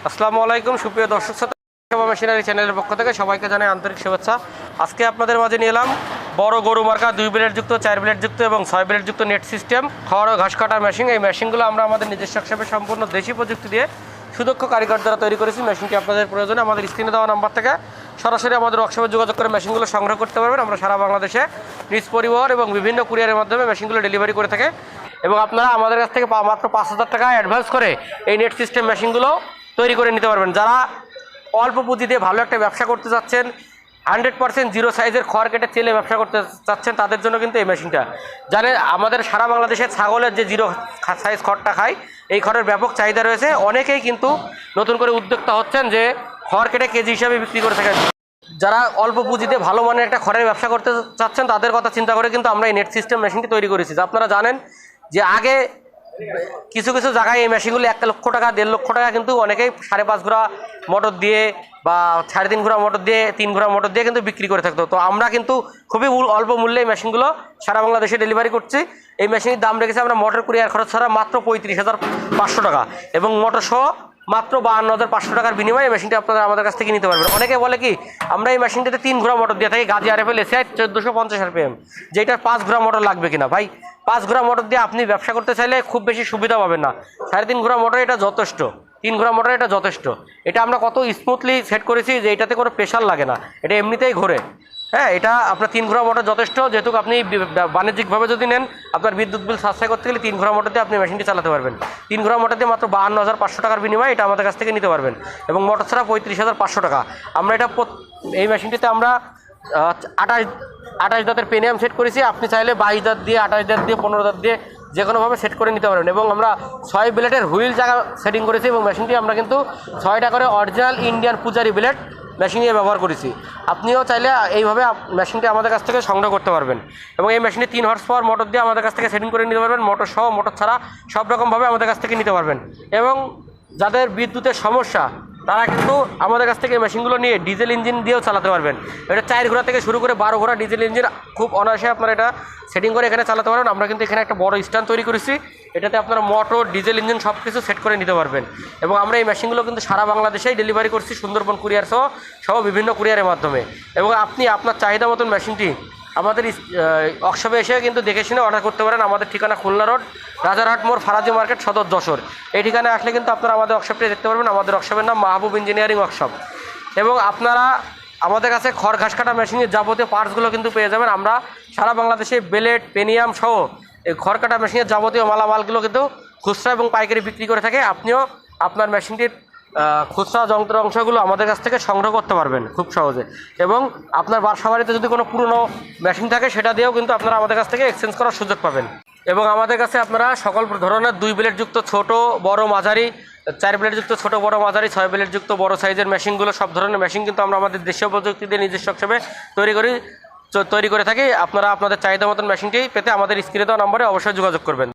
আসসালামু আলাইকুম সুপ্রিয় দর্শক শ্রোতা, সেবা মেশিনারি চ্যানেলের পক্ষ থেকে সবাইকে জানাই আন্তরিক শুভেচ্ছা। আজকে আপনাদের মাঝে নিয়ে এলাম বড় গরু মার্কা 2 ব্লেড যুক্ত, 4 ব্লেড যুক্ত এবং 6 ব্লেড যুক্ত নেট সিস্টেম খড় ও ঘাস কাটা মেশিন। এই মেশিনগুলো আমরা আমাদের নিজস্ব হিসাবে সম্পূর্ণ দেশি প্রযুক্তি দিয়ে সুদক্ষ কারিগর দ্বারা তৈরি করেছি। মেশিনটি আপনাদের প্রয়োজনে আমাদের স্ক্রিনে দেওয়া নাম্বার থেকে সরাসরি আমাদের ওয়ার্কশপে যোগাযোগ করে মেশিনগুলো সংগ্রহ করতে পারবেন। আমরা সারা বাংলাদেশে নিজ পরিবহন এবং বিভিন্ন কুরিয়ারের মাধ্যমে মেশিনগুলো ডেলিভারি করে থাকে এবং আপনারা আমাদের কাছ থেকে মাত্র 5,000 টাকা অ্যাডভান্স করে এই নেট সিস্টেম মেশিনগুলো তৈরি করে নিতে পারবেন। যারা অল্প পুঁজি দিয়ে ভালো একটা ব্যবসা করতে চাচ্ছেন, 100% জিরো সাইজের খড় কেটে চেলে ব্যবসা করতে চাচ্ছেন, তাদের জন্য কিন্তু এই মেশিনটা। জানেন আমাদের সারা বাংলাদেশে ছাগলের যে জিরো সাইজ খড়টা খায়, এই খড়ের ব্যাপক চাহিদা রয়েছে। অনেকেই কিন্তু নতুন করে উদ্যোক্তা হচ্ছেন যে খড় কেটে কেজি হিসাবে বিক্রি করে থাকেন। যারা অল্প পুঁজিতে ভালো মানের একটা খড়ের ব্যবসা করতে চাচ্ছেন, তাদের কথা চিন্তা করে কিন্তু আমরা এই নেট সিস্টেম মেশিনটি তৈরি করেছি। আপনারা জানেন যে আগে কিছু কিছু জায়গায় এই মেশিনগুলি 1 লক্ষ টাকা 1.5 লক্ষ টাকা কিন্তু অনেকেই 5.5 ঘোড়া মোটর দিয়ে বা 3.5 ঘোড়া মোটর দিয়ে 3 ঘোড়া মোটর দিয়ে কিন্তু বিক্রি করে থাকতো। তো আমরা কিন্তু খুবই অল্প মূল্যে এই মেশিনগুলো সারা বাংলাদেশে ডেলিভারি করছি। এই মেশিনের দাম রেখেছি আমরা মোটর কুরিয়ার খরচ ছাড়া মাত্র 35,500 টাকা এবং মোটর সহ মাত্র 52,500 টাকার বিনিময়ে এই মেশিনটি আপনারা আমাদের কাছ থেকে নিতে পারবেন। অনেকে বলে কি আমরা এই মেশিনটাতে 3 ঘোড়া মোটর দিয়ে থাকি, গাজি RFL SI 1450 RPM, যেটা 5 ঘোড়া মোটর লাগবে কিনা ভাই? 5 ঘোড়া মোটর দিয়ে আপনি ব্যবসা করতে চাইলে খুব বেশি সুবিধা পাবেন না। 3.5 ঘোড়া মোটর এটা যথেষ্ট, 3 ঘোড়া মোটর এটা যথেষ্ট। এটা আমরা কত স্মুথলি সেট করেছি যে এটাতে কোনো প্রেশার লাগে না, এটা এমনিতেই ঘোরে। হ্যাঁ, এটা আপনার 3 ঘোড়া মোটর যথেষ্ট। যেহেতু আপনি বাণিজ্যিকভাবে যদি নেন, আপনার বিদ্যুৎ বিল সাশ্রয় করতে গেলে 3 ঘোড়া মোটর দিয়ে আপনি মেশিনটি চালাতে পারবেন। 3 ঘোড়া মোটর দিয়ে মাত্র 52,500 টাকার বিনিময়ে এটা আমাদের কাছ থেকে নিতে পারবেন এবং মোটর ছাড়া 35,500 টাকা। আমরা এটা এই মেশিনটিতে আমরা 28 দাঁতের পেনিয়াম সেট করেছি। আপনি চাইলে 22 দাঁত দিয়ে, 28 দাঁত দিয়ে, 15 দাঁত দিয়ে যে কোনোভাবে সেট করে নিতে পারবেন এবং আমরা 6 ব্লেডের হুইল জায়গা সেটিং করেছি এবং মেশিনটি আমরা কিন্তু 6টা করে অরিজিনাল ইন্ডিয়ান পূজারি ব্লেড মেশিন নিয়ে ব্যবহার করেছি। আপনিও চাইলে এইভাবে মেশিনটি আমাদের কাছ থেকে সংগ্রহ করতে পারবেন এবং এই মেশিনটি 3 হর্স পাওয়ার মোটর দিয়ে আমাদের কাছ থেকে সেটিং করে নিতে পারবেন। মোটর সহ, মোটর ছাড়া সব রকমভাবে আমাদের কাছ থেকে নিতে পারবেন এবং যাদের বিদ্যুতের সমস্যা তারা কিন্তু আমাদের কাছ থেকে মেশিনগুলো নিয়ে ডিজেল ইঞ্জিন দিয়েও চালাতে পারবেন। এটা 4 ঘোড়া থেকে শুরু করে 12 ঘোড়া ডিজেল ইঞ্জিন খুব অনায়াসে আপনারা এটা সেটিং করে এখানে চালাতে পারবেন। আমরা কিন্তু এখানে একটা বড় স্ট্যান্ড তৈরি করেছি, এটাতে আপনারা মোটর, ডিজেল ইঞ্জিন সব কিছু সেট করে নিতে পারবেন এবং আমরা এই মেশিনগুলো কিন্তু সারা বাংলাদেশেই ডেলিভারি করছি, সুন্দরবন কুরিয়ার সহ বিভিন্ন কুরিয়ারের মাধ্যমে। এবং আপনি আপনার চাহিদা মতন মেশিনটি আমাদের ওয়ার্কশপে এসে কিন্তু দেখে শুনে অর্ডার করতে পারেন। আমাদের ঠিকানা খুলনা রোড, রাজারহাট মোড়, ফারাজি মার্কেট, সদর যশোর। এই ঠিকানায় আসলে কিন্তু আপনারা আমাদের ওয়ার্কশপটি দেখতে পারবেন। আমাদের ওয়ার্কশপের নাম মাহবুব ইঞ্জিনিয়ারিং ওয়ার্কশপ এবং আপনারা আমাদের কাছে খড় ঘাস কাটা মেশিনের যাবতীয় পার্টসগুলো কিন্তু পেয়ে যাবেন। আমরা সারা বাংলাদেশে ব্লেড, পেনিয়াম সহ এই খড় কাটা মেশিনের যাবতীয় মালামালগুলো কিন্তু খুচরা এবং পাইকারি বিক্রি করে থাকে। আপনিও আপনার মেশিনটির খুচরা যন্ত্র অংশগুলো আমাদের কাছ থেকে সংগ্রহ করতে পারবেন খুব সহজে এবং আপনার বাসা বাড়িতে যদি কোনো পুরনো মেশিন থাকে সেটা দিয়েও কিন্তু আপনারা আমাদের কাছ থেকে এক্সচেঞ্জ করার সুযোগ পাবেন। এবং আমাদের কাছে আপনারা সকল ধরনের 2 ব্লেড যুক্ত ছোট বড় মাঝারি, 4 ব্লেড যুক্ত ছোট বড় মাঝারি, 6 ব্লেড যুক্ত বড় সাইজের মেশিনগুলো, সব ধরনের মেশিন কিন্তু আমরা আমাদের দেশীয় প্রযুক্তি দিয়ে নিজস্ব হিসেবে তৈরি করে থাকি। আপনারা আপনাদের চাহিদা মতন মেশিনটি পেতে আমাদের স্ক্রিনে দেওয়া নম্বরে অবশ্যই যোগাযোগ করবেন।